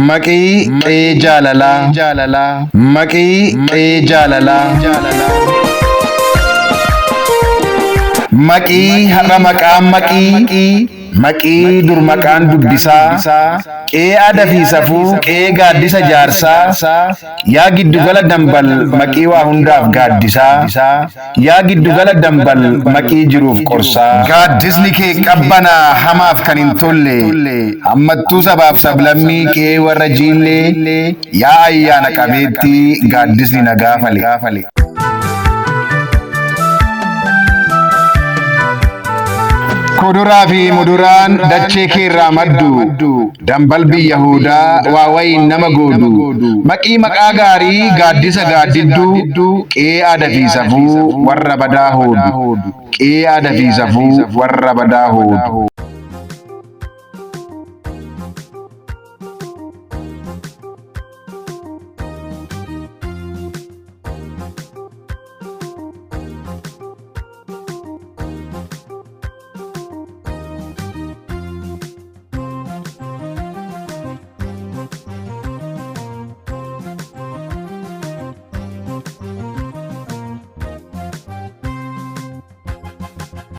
Maqii jaalalaa Maqii jaalalaa Maqii har'a maqaan maqii dur maqaan dubbisaa qee aadaa fi safuu qee gaaddisa jaarsaa yaa giddugala dambal maqii waa hundaaf gaaddisaa yaa giddugala dambal maqii jiruuf qorsaa gaaddisni kee qabbanaa hamaaf kan hin tolle hammattuu sabaaf sablammii qee warra jiillee yaa ayyaana qabeetti gaaddisni nagaa fale. Kuduraa fi muduraan dachee keerraa maddu dambal biyya Yahudaa waa wayiin nama goodu maqii maqaa gaarii gaaddisa gaaddidduu qee aadaa fi safuu warra badaa hoodu qee aadaa fi safuu warra badaa hoodu.